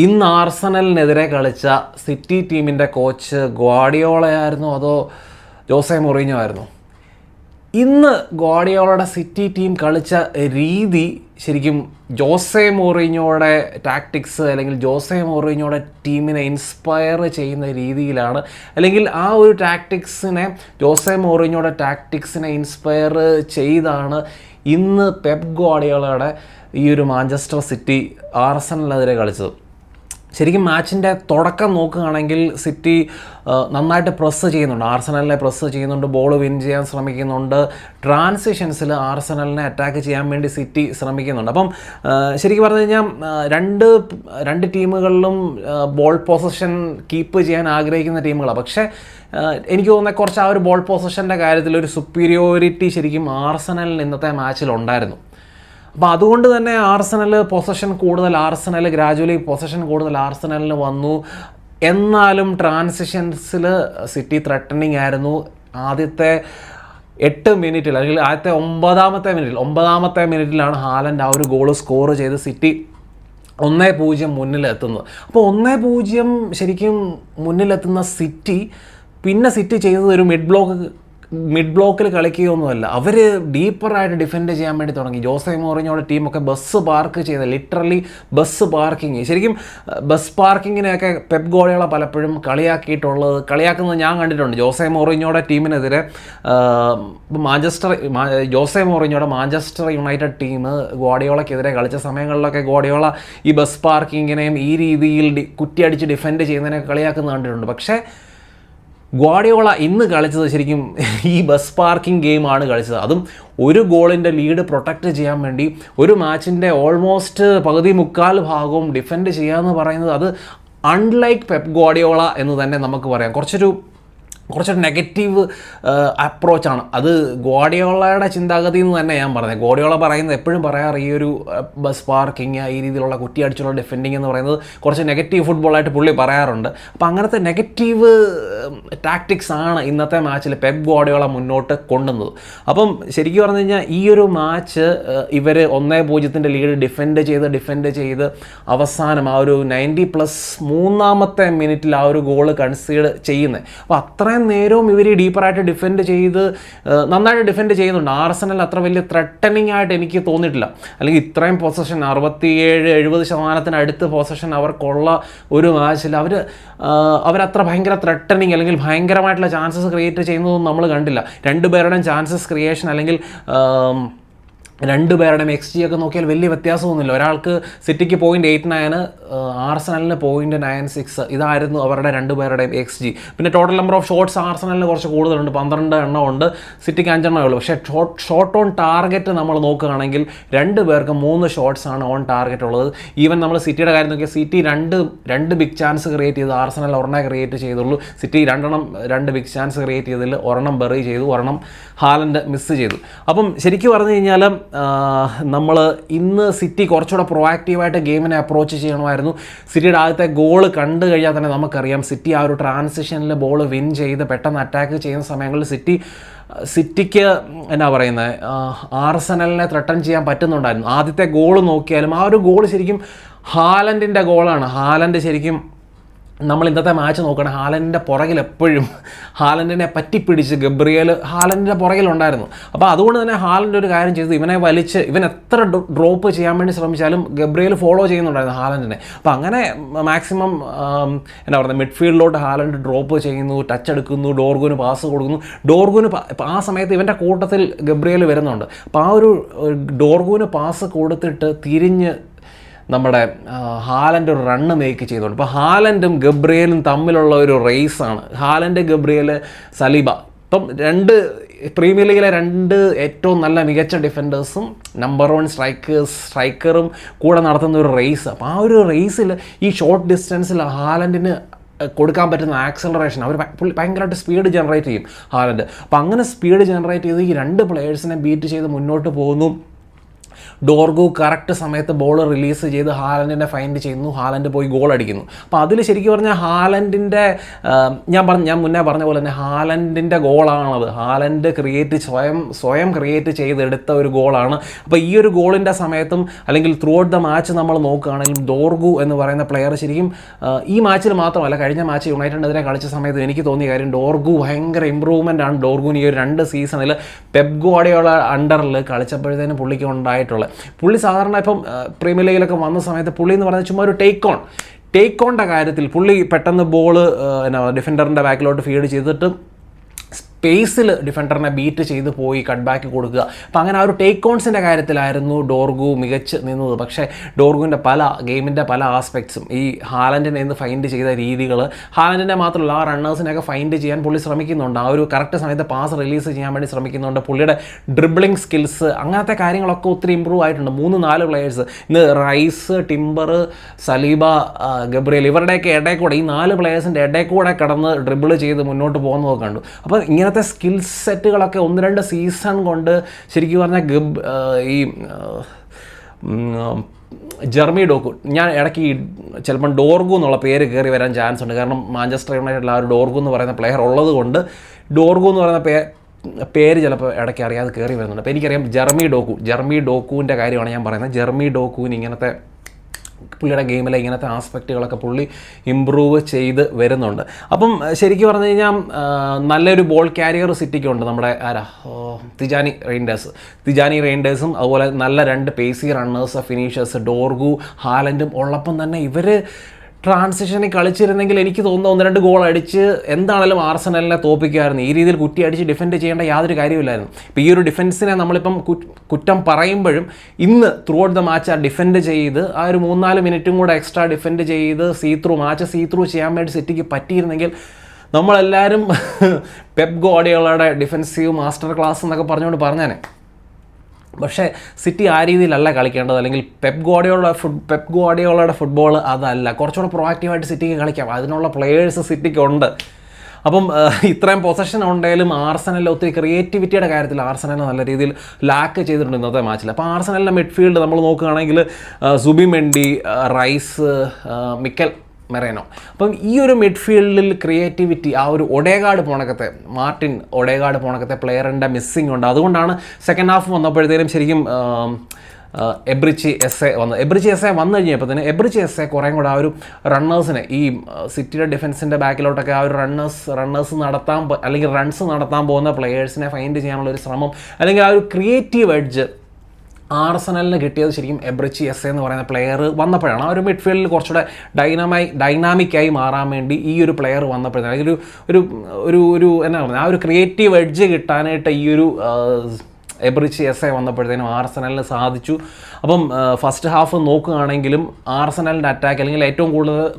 ഇന്ന് ആർസണലിനെതിരെ കളിച്ച സിറ്റി ടീമിൻ്റെ കോച്ച് ഗ്വാർഡിയോളയായിരുന്നോ അതോ ജോസെ മൊറീഞ്ഞോ ആയിരുന്നോ? ഇന്ന് ഗ്വാർഡിയോളയുടെ സിറ്റി ടീം കളിച്ച രീതി ശരിക്കും ജോസെ മൊറീഞ്ഞോയുടെ ടാക്ടിക്സ് അല്ലെങ്കിൽ ജോസെ മൊറീഞ്ഞോയുടെ ടീമിനെ ഇൻസ്പയർ ചെയ്യുന്ന രീതിയിലാണ്, അല്ലെങ്കിൽ ആ ഒരു ടാക്ടിക്സിനെ ജോസെ മൊറീഞ്ഞോയുടെ ടാക്ടിക്സിനെ ഇൻസ്പയർ ചെയ്താണ് ഇന്ന് പെപ്പ് ഗ്വാർഡിയോളയുടെ ഈ ഒരു മാഞ്ചസ്റ്റർ സിറ്റി ആർസണലിനെതിരെ കളിച്ചത്. ശരിക്കും മാച്ചിൻ്റെ തുടക്കം നോക്കുകയാണെങ്കിൽ സിറ്റി നന്നായിട്ട് പ്രസ് ചെയ്യുന്നുണ്ട്, ആർസണലിനെ പ്രസ് ചെയ്യുന്നുണ്ട്, ബോൾ വിൻ ചെയ്യാൻ ശ്രമിക്കുന്നുണ്ട്, ട്രാൻസിഷൻസിൽ ആർസണലിനെ അറ്റാക്ക് ചെയ്യാൻ വേണ്ടി സിറ്റി ശ്രമിക്കുന്നുണ്ട്. അപ്പം ശരിക്കും പറഞ്ഞു കഴിഞ്ഞാൽ രണ്ട് ടീമുകളിലും ബോൾ പൊസഷൻ കീപ്പ് ചെയ്യാൻ ആഗ്രഹിക്കുന്ന ടീമുകളാണ്. പക്ഷേ എനിക്ക് തോന്നുന്നത് കുറച്ച് ആ ഒരു ബോൾ പൊസഷൻ്റെ കാര്യത്തിൽ ഒരു സുപ്പീരിയോറിറ്റി ശരിക്കും ആർസണലിന് ഇന്നത്തെ മാച്ചിലുണ്ടായിരുന്നു. അപ്പോൾ അതുകൊണ്ട് തന്നെ ഗ്രാജുവലി പൊസഷൻ കൂടുതൽ ആർസണലിന് വന്നു. എന്നാലും ട്രാൻസിഷൻസിൽ സിറ്റി ത്രെട്ടനിങ് ആയിരുന്നു. ആദ്യത്തെ 8 മിനിറ്റിൽ അല്ലെങ്കിൽ ആദ്യത്തെ 9-ാമത്തെ മിനിറ്റിലാണ് ഹാലൻഡ് ആ ഒരു ഗോൾ സ്കോർ ചെയ്ത് സിറ്റി 1-0 മുന്നിലെത്തുന്നത്. അപ്പോൾ 1-0 ശരിക്കും മുന്നിലെത്തുന്ന സിറ്റി ചെയ്തത് ഒരു മിഡ് ബ്ലോക്കിൽ കളിക്കുകയൊന്നുമല്ല. അവർ ഡീപ്പറായിട്ട് ഡിഫെൻഡ് ചെയ്യാൻ വേണ്ടി തുടങ്ങി. ജോസെ മൊറീഞ്ഞോയുടെ ടീമൊക്കെ ബസ് പാർക്ക് ചെയ്ത്, ലിറ്ററലി ബസ് പാർക്കിങ്. ശരിക്കും ബസ് പാർക്കിങ്ങിനെയൊക്കെ പെപ്പ് ഗോർഡിയോള പലപ്പോഴും കളിയാക്കുന്നത് ഞാൻ കണ്ടിട്ടുണ്ട്. ജോസെ മൊറീഞ്ഞോയുടെ ടീമിനെതിരെ ജോസെ മൊറീഞ്ഞോയുടെ മാഞ്ചസ്റ്റർ യുണൈറ്റഡ് ടീം ഗോർഡിയോളയ്ക്കെതിരെ കളിച്ച സമയങ്ങളിലൊക്കെ ഗോർഡിയോള ഈ ബസ് പാർക്കിങ്ങിനെയും ഈ രീതിയിൽ കുറ്റിയടിച്ച് ഡിഫെൻഡ് ചെയ്യുന്നതിനൊക്കെ കളിയാക്കുന്നത് കണ്ടിട്ടുണ്ട്. പക്ഷേ ഗ്വാർഡിയോള ഇന്ന് കളിച്ചത് ശരിക്കും ഈ ബസ് പാർക്കിംഗ് ഗെയിമാണ് കളിച്ചത്. അതും ഒരു ഗോളിൻ്റെ ലീഡ് പ്രൊട്ടക്റ്റ് ചെയ്യാൻ വേണ്ടി ഒരു മാച്ചിൻ്റെ ഓൾമോസ്റ്റ് മുക്കാൽ ഭാഗവും ഡിഫെൻഡ് ചെയ്യാമെന്ന് പറയുന്നത് അത് അൺലൈക്ക് പെപ്പ് ഗ്വാർഡിയോള എന്ന് തന്നെ നമുക്ക് പറയാം. കുറച്ചൊരു നെഗറ്റീവ് അപ്രോച്ചാണ് അത്. ഗ്വാർഡിയോളയുടെ ചിന്താഗതി എന്ന് തന്നെ ഞാൻ പറഞ്ഞത്. ഗ്വാർഡിയോള പറയുന്നത് എപ്പോഴും പറയാറ് ഈ ഒരു ബസ് പാർക്കിങ്, ഈ രീതിയിലുള്ള കുറ്റിയടിച്ചുള്ള ഡിഫെൻഡിങ് എന്ന് പറയുന്നത് കുറച്ച് നെഗറ്റീവ് ഫുട്ബോളായിട്ട് പുള്ളി പറയാറുണ്ട്. അപ്പോൾ അങ്ങനത്തെ നെഗറ്റീവ് ടാക്ടിക്സ് ആണ് ഇന്നത്തെ മാച്ചിൽ പെപ്പ് ഗ്വാർഡിയോള മുന്നോട്ട് കൊണ്ടുവന്നത്. അപ്പം ശരിക്കും പറഞ്ഞു കഴിഞ്ഞാൽ ഈ ഒരു മാച്ച് ഇവർ 1-0 ലീഡ് ഡിഫെൻഡ് ചെയ്ത് അവസാനം ആ ഒരു 90+3-ാമത്തെ മിനിറ്റിൽ ആ ഒരു ഗോള് കൺസീഡ് ചെയ്യുന്നത്. അപ്പോൾ അത്രയും നേരവും ഇവർ ഡീപ്പറായിട്ട് നന്നായിട്ട് ഡിഫെൻഡ് ചെയ്യുന്നുണ്ട്. ആർസണൽ അത്ര വലിയ ത്രെട്ടനിങ് ആയിട്ട് എനിക്ക് തോന്നിയിട്ടില്ല. അല്ലെങ്കിൽ ഇത്രയും പൊസഷൻ 67-70% അടുത്ത് പൊസഷൻ അവർക്കുള്ള ഒരു മാച്ചിൽ അവരത്ര ഭയങ്കര ത്രെട്ടനിങ് അല്ലെങ്കിൽ ഭയങ്കരമായിട്ടുള്ള ചാൻസസ് ക്രിയേറ്റ് ചെയ്യുന്നതൊന്നും നമ്മൾ കണ്ടില്ല. രണ്ടുപേരുടെയും ചാൻസസ് ക്രിയേഷൻ അല്ലെങ്കിൽ രണ്ടുപേരുടെയും XG ഒക്കെ നോക്കിയാൽ വലിയ വ്യത്യാസമൊന്നുമില്ല. ഒരാൾക്ക് സിറ്റിക്ക് 0.89, ആർസണലിന് 0.96. ഇതായിരുന്നു അവരുടെ രണ്ടുപേരുടെയും XG. പിന്നെ ടോട്ടൽ നമ്പർ ഓഫ് ഷോട്ട്സ് ആർസണലിന് കുറച്ച് കൂടുതലുണ്ട്, 12 എണ്ണം ഉണ്ട്, സിറ്റിക്ക് 5 എണ്ണമേ ഉള്ളൂ. പക്ഷേ ഷോട്ട് ഓൺ ടാർഗറ്റ് നമ്മൾ നോക്കുകയാണെങ്കിൽ 2 പേർക്ക് 3 ഷോട്ട്സാണ് ഓൺ ടാർഗറ്റ് ഉള്ളത്. ഈവൻ നമ്മൾ സിറ്റിയുടെ കാര്യം നോക്കിയാൽ സിറ്റി രണ്ട് ബിഗ് ചാൻസ് ക്രിയേറ്റ് ചെയ്ത് ആർസണൽ ഒരെണ്ണേ ക്രിയേറ്റ് ചെയ്തുള്ളൂ. സിറ്റി 2 ബിഗ് ചാൻസ് ക്രിയേറ്റ് ചെയ്തതിൽ ഒരെണ്ണം ബെറി ചെയ്തു, ഒരെണ്ണം ഹാലൻഡ് മിസ് ചെയ്തു. അപ്പം ശരിക്കും പറഞ്ഞു കഴിഞ്ഞാൽ നമ്മൾ ഇന്ന് സിറ്റി കുറച്ചുകൂടെ പ്രൊആക്റ്റീവായിട്ട് ഗെയിമിനെ അപ്രോച്ച് ചെയ്യണമായിരുന്നു. സിറ്റിയുടെ ആദ്യത്തെ ഗോൾ കണ്ടു കഴിഞ്ഞാൽ തന്നെ നമുക്കറിയാം സിറ്റി ആ ഒരു ട്രാൻസിഷനിൽ ബോൾ വിൻ ചെയ്ത് പെട്ടെന്ന് അറ്റാക്ക് ചെയ്യുന്ന സമയങ്ങളിൽ സിറ്റിക്ക് എന്നാ പറയുന്നത്, ആർസണലിനെ ത്രെട്ടൻ ചെയ്യാൻ പറ്റുന്നുണ്ടായിരുന്നു. ആദ്യത്തെ ഗോൾ നോക്കിയാലും ആ ഒരു ഗോൾ ശരിക്കും ഹാലൻഡിൻ്റെ ഗോളാണ്. ഹാലൻഡ് ശരിക്കും നമ്മൾ ഇന്നത്തെ മാച്ച് നോക്കണം, ഹാലൻഡിൻ്റെ പുറകിൽ എപ്പോഴും ഹാലൻഡിനെ പറ്റിപ്പിടിച്ച് ഗബ്രിയേൽ ഹാലൻഡിൻ്റെ പുറകിലുണ്ടായിരുന്നു. അപ്പോൾ അതുകൊണ്ട് തന്നെ ഹാലൻഡ് ഒരു കാര്യം ചെയ്തു, ഇവൻ എത്ര ഡ്രോപ്പ് ചെയ്യാൻ വേണ്ടി ശ്രമിച്ചാലും ഗബ്രിയേൽ ഫോളോ ചെയ്യുന്നുണ്ടായിരുന്നു ഹാലൻഡിനെ. അപ്പോൾ അങ്ങനെ മാക്സിമം മിഡ്ഫീൽഡിലോട്ട് ഹാലൻഡ് ഡ്രോപ്പ് ചെയ്യുന്നു, ടച്ച് എടുക്കുന്നു, ഡോർഗുവിന് പാസ് കൊടുക്കുന്നു. ആ സമയത്ത് ഇവൻ്റെ കൂട്ടത്തിൽ ഗബ്രിയേൽ വരുന്നുണ്ട്. അപ്പോൾ ആ ഒരു ഡോർഗുവിന് പാസ് കൊടുത്തിട്ട് തിരിഞ്ഞ് നമ്മുടെ ഹാലൻഡ് ഒരു റണ്ണ് മേക്ക് ചെയ്തുകൊണ്ട്. ഇപ്പോൾ ഹാലൻഡും ഗബ്രിയേലും തമ്മിലുള്ള ഒരു റേസാണ്. Haaland, Gabriel, Saliba. ഇപ്പം പ്രീമിയർ ലീഗിലെ 2 ഏറ്റവും നല്ല മികച്ച ഡിഫൻഡേഴ്സും നമ്പർ 1 സ്ട്രൈക്കറും കൂടെ നടത്തുന്ന ഒരു റേസ്. അപ്പോൾ ആ ഒരു റേസിൽ ഈ ഷോർട്ട് ഡിസ്റ്റൻസിൽ ഹാലൻഡിന് കൊടുക്കാൻ പറ്റുന്ന ആക്സലറേഷൻ, അവർ ഭയങ്കരമായിട്ട് സ്പീഡ് ജനറേറ്റ് ചെയ്യും ഹാലൻഡ്. അപ്പോൾ അങ്ങനെ സ്പീഡ് ജനറേറ്റ് ചെയ്ത് ഈ 2 പ്ലെയേഴ്സിനെ ബീറ്റ് ചെയ്ത് മുന്നോട്ട് പോകുന്നു. ഡോർഗു കറക്റ്റ് സമയത്ത് ബോൾ റിലീസ് ചെയ്ത് ഹാലൻഡിനെ ഫൈൻഡ് ചെയ്യുന്നു, ഹാലൻഡ് പോയി ഗോൾ അടിക്കുന്നു. അപ്പോൾ അതിൽ ശരിക്കും പറഞ്ഞാൽ ഹാലൻഡിൻ്റെ ഞാൻ മുന്നേ പറഞ്ഞ പോലെ തന്നെ ഹാലൻഡിൻ്റെ ഗോളാണത്. ഹാലൻഡ് സ്വയം ക്രിയേറ്റ് ചെയ്തെടുത്ത ഒരു ഗോളാണ്. അപ്പോൾ ഈ ഒരു ഗോളിൻ്റെ സമയത്തും അല്ലെങ്കിൽ ത്രൂ ഔട്ട് ദ മാച്ച് നമ്മൾ നോക്കുകയാണെങ്കിലും ഡോർഗു എന്ന് പറയുന്ന പ്ലെയർ ശരിക്കും ഈ മാച്ചിൽ മാത്രമല്ല കഴിഞ്ഞ മാച്ച് യുണൈറ്റഡിനെതിരെ കളിച്ച സമയത്ത് എനിക്ക് തോന്നിയ കാര്യം ഡോർഗു ഭയങ്കര ഇമ്പ്രൂവ്മെൻ്റ് ആണ് ഡോർഗുവിന് ഈ ഒരു 2 സീസണിൽ പെപ് ഗുവാർഡിയോള അണ്ടറിൽ കളിച്ചപ്പോഴത്തേനും പുള്ളിക്ക് ഉണ്ടായിട്ടുള്ളത്. പുള്ളി സാധാരണ ഇപ്പം പ്രീമിയർ ലീഗിലൊക്കെ വന്ന സമയത്ത് പുള്ളി എന്ന് പറയുന്നത് ചുമ്മാ ഒരു ടേക്ക് ഓണിൻ്റെ കാര്യത്തിൽ പുള്ളി പെട്ടെന്ന് ബോള് ഡിഫൻഡറിൻ്റെ ബാക്കിലോട്ട് ഫീഡ് ചെയ്തിട്ട് സ്പേസിൽ ഡിഫൻഡറിനെ ബീറ്റ് ചെയ്ത് പോയി കട്ട് ബാക്ക് കൊടുക്കുക. അപ്പോൾ അങ്ങനെ ആ ഒരു ടേക്ക് ഓൺസിൻ്റെ കാര്യത്തിലായിരുന്നു ഡോർഗു മികച്ച് നിന്നത്. പക്ഷേ ഡോർഗുവിൻ്റെ ഗെയിമിൻ്റെ പല ആസ്പെക്ട്സും ഈ ഹാലൻഡിനെ നിന്ന് ഫൈൻഡ് ചെയ്ത രീതികൾ, ഹാലൻഡിനെ മാത്രമല്ല ആ റണ്ണേഴ്സിനെയൊക്കെ ഫൈൻഡ് ചെയ്യാൻ പുള്ളി ശ്രമിക്കുന്നുണ്ട്. ആ ഒരു കറക്റ്റ് സമയത്ത് പാസ് റിലീസ് ചെയ്യാൻ വേണ്ടി ശ്രമിക്കുന്നുണ്ട്. പുള്ളിയുടെ ഡ്രിബിളിംഗ് സ്കിൽസ് അങ്ങനത്തെ കാര്യങ്ങളൊക്കെ ഒത്തിരി ഇമ്പ്രൂവ് ആയിട്ടുണ്ട്. 3-4 പ്ലെയേഴ്സ് ഇന്ന് റൈസ്, ടിംബർ, സലീബ, ഗബ്രിയൽ ഇവരുടെയൊക്കെ ഇടയിൽ കൂടെ ഈ 4 പ്ലെയേഴ്സിൻ്റെ ഇടയിൽ കൂടെ കടന്ന് ഡ്രിബിൾ ചെയ്ത് മുന്നോട്ട് പോകുന്നതൊക്കെ കണ്ടു. അപ്പോൾ ഇങ്ങനത്തെ സ്കിൽ സെറ്റുകളൊക്കെ 1-2 സീസൺ കൊണ്ട് ശരിക്കും പറഞ്ഞാൽ ഈ ജെർമി ഡോക്കു, ഞാൻ ഇടയ്ക്ക് ചിലപ്പം ഡോർഗു എന്നുള്ള പേര് കയറി വരാൻ ചാൻസ് ഉണ്ട്. കാരണം മാഞ്ചസ്റ്റർ യുണൈറ്റഡിൽ ആ ഒരു ഡോർഗു എന്ന് പറയുന്ന പ്ലെയർ ഉള്ളത് കൊണ്ട് ഡോർഗു എന്ന് പറയുന്ന പേര് ചിലപ്പോൾ ഇടയ്ക്ക് അറിയാതെ കയറി വരുന്നുണ്ട്. അപ്പോൾ എനിക്കറിയാം ജെർമി ഡോക്കുവിൻ്റെ കാര്യമാണ് ഞാൻ പറയുന്നത്. ജെർമി ഡോക്കുവിന് ഇങ്ങനത്തെ പുള്ളിയുടെ ഗെയിമിലെ ഇങ്ങനത്തെ ആസ്പെക്റ്റുകളൊക്കെ പുള്ളി ഇമ്പ്രൂവ് ചെയ്ത് വരുന്നുണ്ട്. അപ്പം ശരിക്കും പറഞ്ഞു കഴിഞ്ഞാൽ നല്ലൊരു ബോൾ ക്യാരിയർ സിറ്റിക്കുണ്ട്. നമ്മുടെ തിജാനി റെയിൻഡേഴ്സും അതുപോലെ നല്ല 2 പേസി റണ്ണേഴ്സ്, ഫിനിഷേഴ്സ് ഡോർഗു, ഹാലൻഡും ഉള്ളപ്പം തന്നെ ഇവർ ട്രാൻസിഷനിൽ കളിച്ചിരുന്നെങ്കിൽ എനിക്ക് തോന്നുന്നു 1-2 ഗോൾ അടിച്ച് എന്താണെങ്കിലും ആർസനലിനെ തോപ്പിക്കുമായിരുന്നു. ഈ രീതിയിൽ കുറ്റി അടിച്ച് ഡിഫെൻഡ് ചെയ്യേണ്ട യാതൊരു കാര്യമില്ലായിരുന്നു. ഇപ്പോൾ ഈ ഒരു ഡിഫൻസിനെ നമ്മളിപ്പം കുറ്റം പറയുമ്പോഴും ഇന്ന് ത്രൂ ഔട്ട് ദ മാച്ച് ആ ഡിഫെൻഡ് ചെയ്ത് ആ ഒരു 3-4 മിനിറ്റും കൂടെ എക്സ്ട്രാ ഡിഫെൻഡ് ചെയ്ത് മാച്ച് സീ ത്രൂ ചെയ്യാൻ വേണ്ടി സിറ്റിക്ക് പറ്റിയിരുന്നെങ്കിൽ നമ്മളെല്ലാവരും പെപ് ഗുവാർഡിയോളയുടെ ഡിഫെൻസീവ് മാസ്റ്റർ ക്ലാസ് എന്നൊക്കെ പറഞ്ഞാനെ. പക്ഷേ സിറ്റി ആ രീതിയിലല്ല കളിക്കേണ്ടത്. അല്ലെങ്കിൽ പെപ് ഗുവാർഡിയോളയുടെ ഫുട്ബോൾ അതല്ല. കുറച്ചുകൂടെ പ്രൊആക്റ്റീവായിട്ട് സിറ്റിക്ക് കളിക്കാം. അതിനുള്ള പ്ലെയേഴ്സ് സിറ്റിക്കുണ്ട്. അപ്പം ഇത്രയും പൊസഷൻ ഉണ്ടെങ്കിലും ആർസനലിൽ ഒത്തിരി ക്രിയേറ്റിവിറ്റിയുടെ കാര്യത്തിൽ ആർസനൽ നല്ല രീതിയിൽ ലാക്ക് ചെയ്തിട്ടുണ്ട് ഇന്നത്തെ മാച്ചിൽ. അപ്പോൾ ആർസനലിൻ്റെ മിഡ്ഫീൽഡ് നമ്മൾ നോക്കുകയാണെങ്കിൽ സുബിമെൻഡി, റൈസ്, മിക്കൽ മെറേനോ. അപ്പം ഈ ഒരു മിഡ്ഫീൽഡിൽ ക്രിയേറ്റിവിറ്റി ആ ഒരു മാർട്ടിൻ ഒഡേഗാർഡ് പോണക്കത്തെ പ്ലെയറിൻ്റെ മിസ്സിംഗ് ഉണ്ട്. അതുകൊണ്ടാണ് സെക്കൻഡ് ഹാഫ് വന്നപ്പോഴത്തേനും ശരിക്കും എബ്രിച്ചി എസ് എ വന്നു കഴിഞ്ഞപ്പോഴത്തേന് എബ്രിച്ചി എസ് എ കുറേ കൂടെ ആ ഒരു റണ്ണേഴ്സിനെ ഈ സിറ്റിയുടെ ഡിഫൻസിൻ്റെ ബാക്കിലോട്ടൊക്കെ ആ ഒരു റണ്ണേഴ്സ് നടത്താൻ അല്ലെങ്കിൽ റൺസ് നടത്താൻ പോകുന്ന പ്ലെയേഴ്സിനെ ഫൈൻഡ് ചെയ്യാനുള്ള ഒരു ശ്രമം അല്ലെങ്കിൽ ആ ഒരു ക്രിയേറ്റീവ് എഡ്ജ് ആർസനലിന് കിട്ടിയത് ശരിക്കും എബ്രിച്ചി എസ് എന്ന് പറയുന്ന പ്ലെയർ വന്നപ്പോഴാണ്. ആ ഒരു മിഡ്ഫീൽഡിൽ കുറച്ചുകൂടെ ഡൈനാമിക്കായി മാറാൻ വേണ്ടി ഈ ഒരു പ്ലെയർ വന്നപ്പോഴത്തേന് അല്ലെങ്കിൽ ഒരു എന്നാ പറയുന്നത് ആ ഒരു ക്രിയേറ്റീവ് എഡ്ജ് കിട്ടാനായിട്ട് ഈ ഒരു എബ്രിച്ചി എസ് വന്നപ്പോഴത്തേനും ആർസനലിന് സാധിച്ചു. അപ്പം ഫസ്റ്റ് ഹാഫ് നോക്കുകയാണെങ്കിലും ആർസനലിൻ്റെ അറ്റാക്ക് അല്ലെങ്കിൽ ഏറ്റവും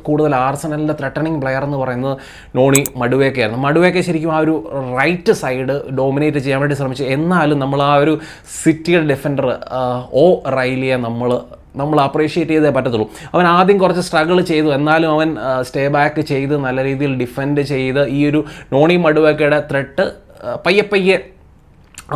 കൂടുതൽ ആർസനലിൻ്റെ ത്രെട്ടണിങ് പ്ലെയർ എന്ന് പറയുന്നത് നോണി മഡുവേക്കയായിരുന്നു. മഡുവേക്ക ശരിക്കും ആ ഒരു റൈറ്റ് സൈഡ് ഡോമിനേറ്റ് ചെയ്യാൻ വേണ്ടി ശ്രമിച്ചു. എന്നാലും നമ്മൾ ആ ഒരു സിറ്റിയുടെ ഡിഫൻഡർ റൈലിയെ നമ്മൾ അപ്രീഷിയേറ്റ് ചെയ്തേ പറ്റത്തുള്ളൂ. അവൻ ആദ്യം കുറച്ച് സ്ട്രഗിൾ ചെയ്തു, എന്നാലും അവൻ സ്റ്റേ ബാക്ക് ചെയ്ത് നല്ല രീതിയിൽ ഡിഫെൻഡ് ചെയ്ത് ഈ ഒരു നോണി മഡുവേക്കയുടെ ത്രെട്ട് പയ്യെ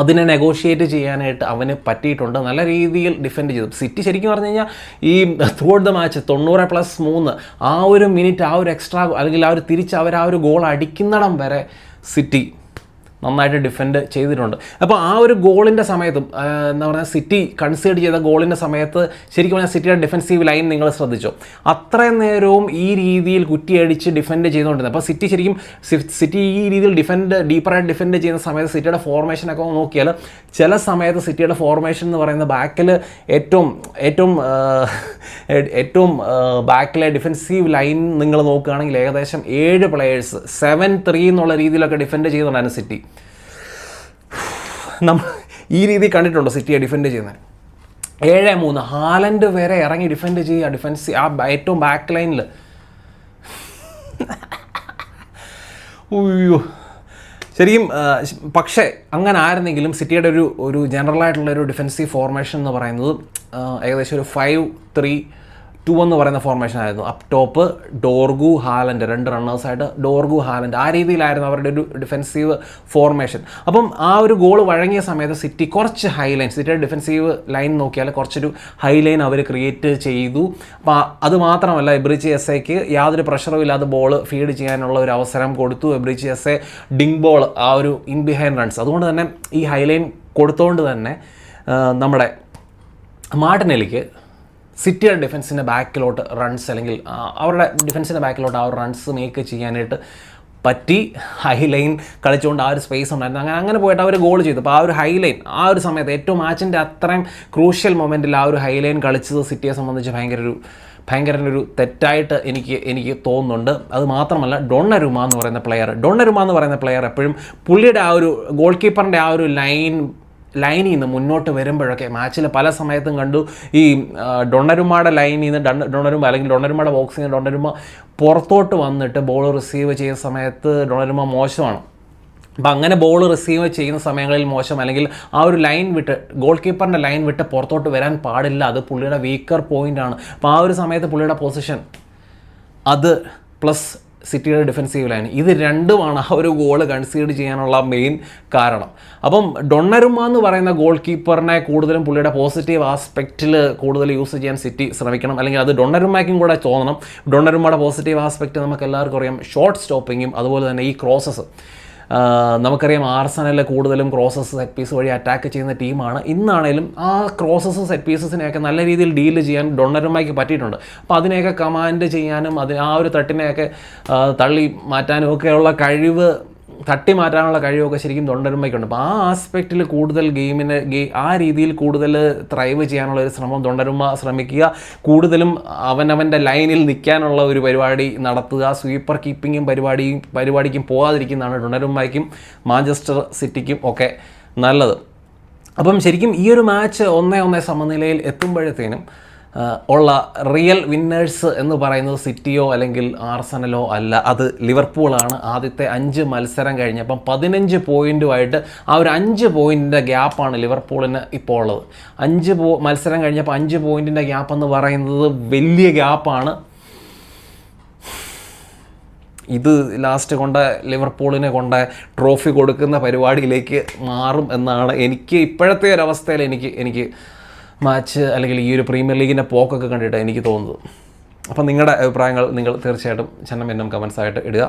അതിനെ നെഗോഷിയേറ്റ് ചെയ്യാനായിട്ട് അവന് പറ്റിയിട്ടുണ്ട്. നല്ല രീതിയിൽ ഡിഫെൻഡ് ചെയ്തു. സിറ്റി ശരിക്കും പറഞ്ഞു കഴിഞ്ഞാൽ ഈ ത്രൂ ഔട്ട് ദ മാച്ച് 90+3 ആ ഒരു മിനിറ്റ് ആ ഒരു എക്സ്ട്രാ അല്ലെങ്കിൽ ആ ഒരു തിരിച്ച് അവർ ആ ഒരു ഗോൾ അടിക്കുന്നിടം വരെ സിറ്റി നന്നായിട്ട് ഡിഫെൻഡ് ചെയ്തിട്ടുണ്ട്. അപ്പോൾ ആ ഒരു ഗോളിൻ്റെ സമയത്തും എന്താ പറയുക സിറ്റി കൺസീഡ് ചെയ്ത ഗോളിൻ്റെ സമയത്ത് ശരിക്കും പറഞ്ഞാൽ സിറ്റിയുടെ ഡിഫെൻസീവ് ലൈൻ നിങ്ങൾ ശ്രദ്ധിച്ചോ, അത്രയും നേരവും ഈ രീതിയിൽ കുറ്റിയടിച്ച് ഡിഫെൻഡ് ചെയ്തുകൊണ്ടിരുന്നത്. അപ്പോൾ സിറ്റി ഈ രീതിയിൽ ഡീപ്പറായിട്ട് ഡിഫെൻഡ് ചെയ്യുന്ന സമയത്ത് സിറ്റിയുടെ ഫോർമേഷനൊക്കെ നോക്കിയാൽ ചില സമയത്ത് സിറ്റിയുടെ ഫോർമേഷൻ എന്ന് പറയുന്ന ബാക്കിൽ ഏറ്റവും ബാക്കിലെ ഡിഫെൻസീവ് ലൈൻ നിങ്ങൾ നോക്കുകയാണെങ്കിൽ ഏകദേശം 7 പ്ലെയേഴ്സ് 7-3 എന്നുള്ള രീതിയിലൊക്കെ ഡിഫെൻഡ് ചെയ്യുന്നുണ്ടായിരുന്നു സിറ്റി. നമ്മൾ ഈ രീതി കണ്ടിട്ടുണ്ടോ സിറ്റിയെ ഡിഫെൻഡ് ചെയ്യുന്നത്? 7-3 ഹാലൻഡ് വരെ ഇറങ്ങി ഡിഫെൻഡ് ചെയ്യുക ഏറ്റവും ബാക്ക് ലൈനിൽ. ഉയ്യോ ശരിക്കും. പക്ഷേ അങ്ങനെ ആയിരുന്നെങ്കിലും സിറ്റിയുടെ ഒരു ജനറലായിട്ടുള്ള ഒരു ഡിഫെൻസീവ് ഫോർമേഷൻ എന്ന് പറയുന്നത് ഏകദേശം ഒരു 2 എന്ന് പറയുന്ന ഫോർമേഷൻ ആയിരുന്നു. Up top Dorgu Haaland, 2 റണ്ണേഴ്സായിട്ട് Dorgu Haaland, ആ രീതിയിലായിരുന്നു അവരുടെ ഒരു ഡിഫെൻസീവ് ഫോർമേഷൻ. അപ്പം ആ ഒരു ഗോൾ വഴങ്ങിയ സമയത്ത് സിറ്റി കുറച്ച് ഹൈലൈൻ, സിറ്റിയുടെ ഡിഫെൻസീവ് ലൈൻ നോക്കിയാൽ കുറച്ചൊരു ഹൈലൈൻ അവർ ക്രിയേറ്റ് ചെയ്തു. അപ്പോൾ അത് മാത്രമല്ല, എബ്രിച്ചി എസ്സേക്ക് യാതൊരു പ്രഷറും ഇല്ലാതെ ബോൾ ഫീഡ് ചെയ്യാനുള്ള ഒരു അവസരം കൊടുത്തു. എബ്രിച്ചി എസ്സേ ഡിങ് ബോൾ, ആ ഒരു ഇൻ ബിഹൈൻഡ് റൺസ്, അതുകൊണ്ട് തന്നെ ഈ ഹൈലൈൻ കൊടുത്തുകൊണ്ട് തന്നെ നമ്മുടെ മാർട്ടിനെല്ലിക്ക് സിറ്റിയുടെ ഡിഫൻസിൻ്റെ ബാക്കിലോട്ട് റൺസ്, അല്ലെങ്കിൽ അവരുടെ ഡിഫൻസിൻ്റെ ബാക്കിലോട്ട് ആ ഒരു റൺസ് മേക്ക് ചെയ്യാനായിട്ട് പറ്റി. ഹൈലൈൻ കളിച്ചുകൊണ്ട് ആ ഒരു സ്പേസ് ഉണ്ടായിരുന്നു. അങ്ങനെ പോയിട്ട് അവർ ഗോൾ ചെയ്തു. അപ്പോൾ ആ ഒരു ഹൈലൈൻ ആ ഒരു സമയത്ത് ഏറ്റവും മാച്ചിൻ്റെ അത്രയും ക്രൂഷ്യൽ മൊമെൻറ്റിൽ ആ ഒരു ഹൈലൈൻ കളിച്ചത് സിറ്റിയെ സംബന്ധിച്ച് ഭയങ്കര ഒരു തെറ്റായിട്ട് എനിക്ക് തോന്നുന്നുണ്ട്. അത് മാത്രമല്ല, ഡൊണ്ണരുമ എന്ന് പറയുന്ന പ്ലെയർ എപ്പോഴും പുള്ളിയുടെ ആ ഒരു ഗോൾ കീപ്പറിൻ്റെ ആ ഒരു ലൈനിൽ നിന്ന് മുന്നോട്ട് വരുമ്പോഴൊക്കെ മാച്ചിൽ പല സമയത്തും കണ്ടു ഈ ഡൊണ്ണരുമയുടെ ലൈനിൽ നിന്ന് അല്ലെങ്കിൽ ഡൊണ്ണരുമയുടെ ബോക്സിൽ നിന്ന് ഡൊണ്ണരുമ പുറത്തോട്ട് വന്നിട്ട് ബോൾ റിസീവ് ചെയ്യുന്ന സമയത്ത് ഡൊണ്ണരുമ മോശമാണ്. അപ്പം അങ്ങനെ ബോൾ റിസീവ് ചെയ്യുന്ന സമയങ്ങളിൽ മോശം, അല്ലെങ്കിൽ ആ ഒരു ലൈൻ വിട്ട് ഗോൾ കീപ്പറിൻ്റെ ലൈൻ വിട്ട് പുറത്തോട്ട് വരാൻ പാടില്ല. അത് പുള്ളിയുടെ വീക്കർ പോയിൻ്റാണ്. അപ്പോൾ ആ ഒരു സമയത്ത് പുള്ളിയുടെ പൊസിഷൻ അത് പ്ലസ് സിറ്റിയുടെ ഡിഫെൻസീവ് ലൈൻ, ഇത് രണ്ടുമാണ് ആ ഒരു ഗോൾ കൺസീഡ് ചെയ്യാനുള്ള മെയിൻ കാരണം. അപ്പം ഡൊണ്ണരുമ എന്ന് പറയുന്ന ഗോൾ കീപ്പറിനെ കൂടുതലും പുള്ളിയുടെ പോസിറ്റീവ് ആസ്പെക്റ്റിൽ കൂടുതൽ യൂസ് ചെയ്യാൻ സിറ്റി ശ്രമിക്കണം, അല്ലെങ്കിൽ അത് ഡൊണ്ണരുമയ്ക്കും കൂടെ തോന്നണം. ഡൊണ്ണരുമയുടെ പോസിറ്റീവ് ആസ്പെക്റ്റ് നമുക്ക് എല്ലാവർക്കും അറിയാം, ഷോർട്ട് സ്റ്റോപ്പിങ്ങും അതുപോലെ തന്നെ ഈ ക്രോസസ്. നമുക്കറിയാം ആർസനൽ കൂടുതലും ക്രോസസ് സെറ്റ് പീസ് വഴി അറ്റാക്ക് ചെയ്യുന്ന ടീമാണ്. ഇന്നാണേലും ആ ക്രോസസ് സെറ്റ് പീസസിനെയൊക്കെ നല്ല രീതിയിൽ ഡീൽ ചെയ്യാൻ ഡൊണ്ണരുമയ്ക്ക് പറ്റിയിട്ടുണ്ട്. അപ്പോൾ അതിനെയൊക്കെ കമാൻഡ് ചെയ്യാനും ആ ഒരു തട്ടിനെയൊക്കെ തള്ളി മാറ്റാനും ഒക്കെയുള്ള കഴിവ്, തട്ടി മാറ്റാനുള്ള കഴിവൊക്കെ ശരിക്കും ഡൊണ്ണരുമയ്ക്കുണ്ട്. അപ്പോൾ ആ ആസ്പെക്റ്റിൽ കൂടുതൽ ആ രീതിയിൽ കൂടുതൽ ത്രൈവ് ചെയ്യാനുള്ള ഒരു ശ്രമം ഡൊണ്ണരുമ ശ്രമിക്കുക. കൂടുതലും അവനവൻ്റെ ലൈനിൽ നിൽക്കാനുള്ള ഒരു പരിപാടി നടത്തുക. സ്വീപ്പർ കീപ്പിങ്ങും പരിപാടിക്കും പോകാതിരിക്കുന്നതാണ് ഡൊണ്ണരുമയ്ക്കും മാഞ്ചസ്റ്റർ സിറ്റിക്കും ഒക്കെ നല്ലത്. അപ്പം ശരിക്കും ഈ ഒരു മാച്ച് 1-1 സമനിലയിൽ എത്തുമ്പോഴത്തേനും ഉള്ള റിയൽ വിന്നേഴ്സ് എന്ന് പറയുന്നത് സിറ്റിയോ അല്ലെങ്കിൽ ആർസനലോ അല്ല, അത് ലിവർപൂളാണ്. ആദ്യത്തെ 5 മത്സരം കഴിഞ്ഞപ്പം 15 പോയിൻറ്റുമായിട്ട് ആ ഒരു 5 പോയിൻറ്റിൻ്റെ ഗ്യാപ്പാണ് ലിവർപൂളിന് ഇപ്പോൾ ഉള്ളത്. 5 മത്സരം കഴിഞ്ഞപ്പോൾ 5 പോയിൻറ്റിൻ്റെ ഗ്യാപ്പ് എന്ന് പറയുന്നത് വലിയ ഗ്യാപ്പാണ്. ഇത് ലാസ്റ്റ് ലിവർപൂളിനെ ട്രോഫി കൊടുക്കുന്ന പരിപാടിയിലേക്ക് മാറും എന്നാണ് ഇപ്പോഴത്തെ ഒരു അവസ്ഥയിൽ എനിക്ക് മാച്ച് അല്ലെങ്കിൽ ഈ ഒരു പ്രീമിയർ ലീഗിൻ്റെ പോക്കൊക്കെ കണ്ടിട്ട് എനിക്ക് തോന്നുന്നത്. അപ്പം നിങ്ങളുടെ അഭിപ്രായങ്ങൾ നിങ്ങൾ തീർച്ചയായിട്ടും ചന്നം കമൻസ് ആയിട്ട് ഇടുക.